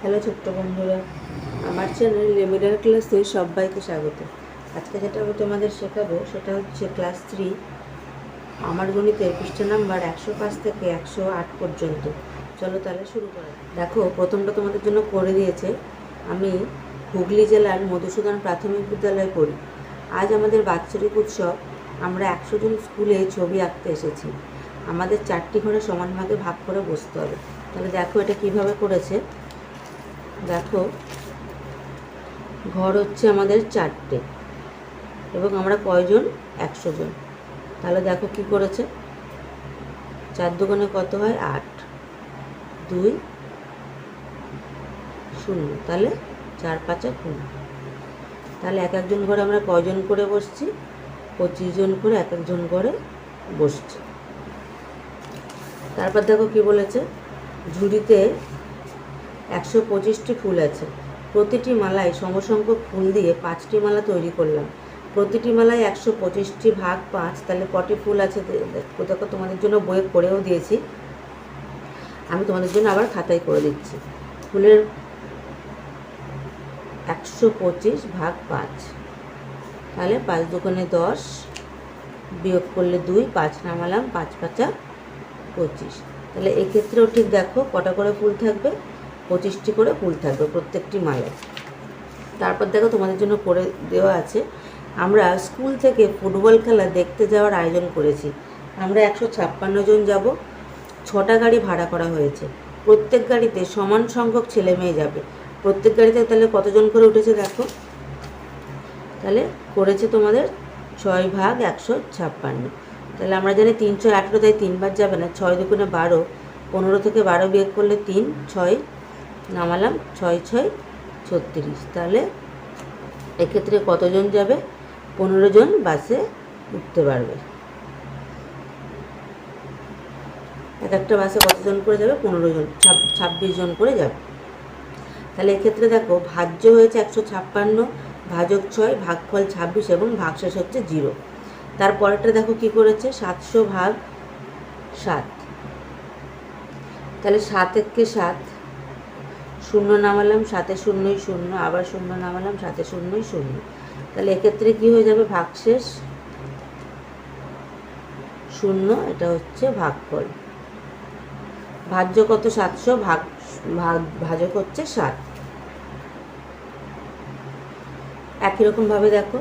Hello ছোট্ট বন্ধুরা, আমার চ্যানেল রেমিডাল ক্লাসে সবাইকে স্বাগত। আজকে যেটা আমি তোমাদের শেখাবো সেটা হচ্ছে ক্লাস 3 আমার গণিতের পৃষ্ঠা নাম্বার 105 থেকে 108 পর্যন্ত। চলো তাহলে শুরু করা যাক। দেখো, প্রথমটা তোমাদের জন্য করে দিয়েছে। আমি হুগলি জেলার মধুসূদন প্রাথমিক বিদ্যালয়ে পড়ি। আজ আমাদের বাৎসরিক উৎসব। আমরা 100 জন স্কুলে ছবি আঁকতে এসেছি। আমাদের 4টি ঘরে সমান ভাগে ভাগ করে বসতে হবে। তাহলে দেখো এটা কিভাবে করেছে। দেখো, ঘর হচ্ছে আমাদের 4টে এবং আমরা কয়জন? 100 জন। তাহলে দেখো কি করেছে, 4 দুগুণে কত হয়? 8, 2 0, তাহলে 4 5 0। তাহলে এক একজন ঘরে আমরা কয়জন করে বসছি? 25 জন করে এক একজন ঘরে বসছি। তারপর দেখো কি বলেছে, ঝুড়িতে 125টি ফুল আছে। প্রতিটি মালায় সমসংখ্যক ফুল দিয়ে 5টি মালা তৈরি করলাম। প্রতিটি মালায় 125টি ভাগ 5, তাহলে কটি ফুল আছে? দেখো, তোমাদের জন্য বইয়ে করেও দিয়েছি, আমি তোমাদের জন্য আবার খাতায় করে দিচ্ছি। ফুলের 125 ভাগ 5, তাহলে 5 দুগুণে 10, বিয়োগ করলে 2, 5 নামালাম, 5 5 25। তাহলে এক্ষেত্রেও ঠিক দেখো কটা করে ফুল থাকবে? 25টি করে ফুল থাকবে প্রত্যেকটি মালায়। তারপর দেখো তোমাদের জন্য করে দেওয়া আছে, আমরা স্কুল থেকে ফুটবল খেলা দেখতে যাওয়ার আয়োজন করেছি। আমরা 156 জন যাব। 6টা গাড়ি ভাড়া করা হয়েছে। প্রত্যেক গাড়িতে সমান সংখ্যক ছেলে মেয়ে যাবে। প্রত্যেক গাড়িতে তাহলে কতজন করে উঠেছে দেখো। তাহলে করেছে তোমাদের 6 ভাগ 156। তাহলে আমরা জানি 318, তাই 3 বার যাবে না। 6 দুগুণে 12, 15 থেকে 12 বিয়োগ করলে 3, 6 নামালাম, 6 6 36। তাহলে এক্ষেত্রে কতজন যাবে? 15 জন বাসে উঠতে পারবে। এক একটা বাসে কতজন করে যাবে? 15 জন, 26 জন করে যাবে। তাহলে এক্ষেত্রে দেখো ভাজ্য হয়েছে 156, ভাজক 6, ভাগফল 26 এবং ভাগশেষ হচ্ছে 0। তারপরেরটা দেখো কি করেছে, 700 ভাগ 7। তাহলে 7 একে 7, 0 নামালাম, 7 0 0, আবার 0 নামালাম, 7 0 0। তাহলে এক্ষেত্রে কি হয়ে যাবে? ভাগশেষ 0, এটা হচ্ছে ভাগফল। ভাজ্য কত? 700, ভাজক হচ্ছে 7। একই রকমভাবে দেখো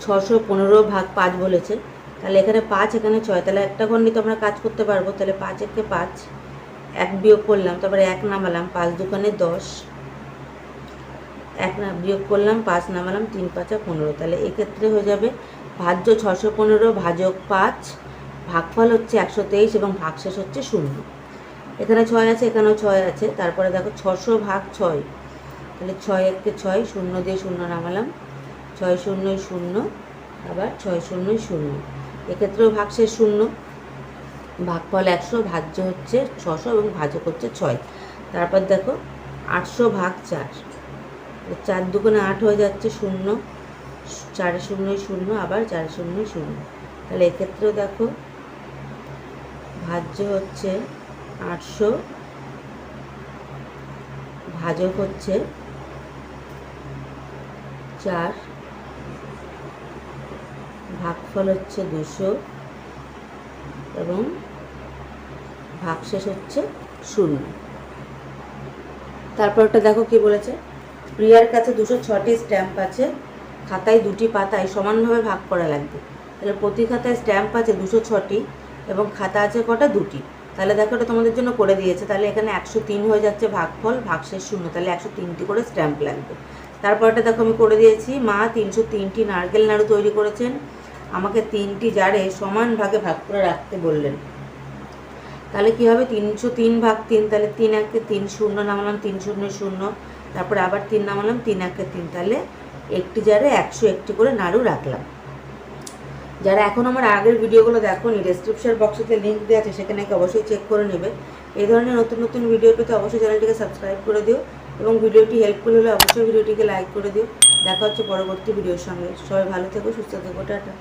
615 ভাগ 5 বলেছে। তাহলে এখানে 5, এখানে 6, তাহলে একটা ঘর নিয়ে তো আমরা কাজ করতে পারবো। তাহলে 5 একে 5, 1 বিয়োগ করলাম, তারপরে 1 নামালাম, 5 দুগুণে 10, 1 বিয়োগ করলাম, 5 নামালাম, 3 5 15। তাহলে এক্ষেত্রে হয়ে যাবে ভাজ্য 615 ভাজক 5, ভাগফল হচ্ছে 123 এবং ভাগশেষ হচ্ছে 0। এখানে 6 আছে, এখানেও 6 আছে। তারপরে দেখো 600 ভাগ 6, তাহলে 6 একে 6, 0 দিয়ে 0 নামালাম, 6 0 0, আবার 6 0 0। এক্ষেত্রেও ভাগশেষ 0, ভাগফল 100, ভাজ্য হচ্ছে 600 এবং ভাজক হচ্ছে 6। তারপর দেখো 800 ভাগ 4, 4 দুগুণে 8 হয়ে যাচ্ছে 0, 4 0 0, আবার 4 0 0। তাহলে এক্ষেত্রেও দেখো ভাজ্য হচ্ছে 800, ভাজক হচ্ছে 4, ভাগফল হচ্ছে 200 এবং ভাগশেষ হচ্ছে 0। তারপরটা দেখো কি বলেছে, প্রিয়ার কাছে 206টি স্ট্যাম্প আছে। খাতায় 2টি পাতায় সমানভাবে ভাগ করা লাগবে। তাহলে প্রতি খাতায় স্ট্যাম্প আছে 206টি এবং খাতা আছে কটা? 2টি। তাহলে দেখো এটা তোমাদের জন্য করে দিয়েছে। তাহলে এখানে 103 হয়ে যাচ্ছে ভাগফল, ভাগশেষ 0, তাহলে 103টি করে স্ট্যাম্প লাগবে। তারপরটা দেখো আমি করে দিয়েছি, মা 303টি নারকেল নাড়ু তৈরি করেছেন। আমাকে 3টি জারে সমান ভাগে ভাগ করে রাখতে বললেন। তাহলে কী হবে? 303 ভাগ 3, তাহলে 3 একে 3, 0 নামালাম, 3 0 0, তারপরে আবার 3 নামালাম, 3 একে 3। তাহলে একটি জারে 101টি করে নাড়ু রাখলাম। যারা এখন আমার আগের ভিডিওগুলো দেখোনি, ডেসক্রিপশন বক্সেতে লিঙ্ক দেওয়া আছে, সেখানে অবশ্যই চেক করে নেবে। এই ধরনের নতুন নতুন ভিডিও পেতে অবশ্যই চ্যানেলটিকে সাবস্ক্রাইব করে দিও এবং ভিডিওটি হেল্পফুল হলে অবশ্যই ভিডিওটিকে লাইক করে দিও। দেখা হচ্ছে পরবর্তী ভিডিওর সঙ্গে। সবাই ভালো থেকো, সুস্থ থেকো, টাটা।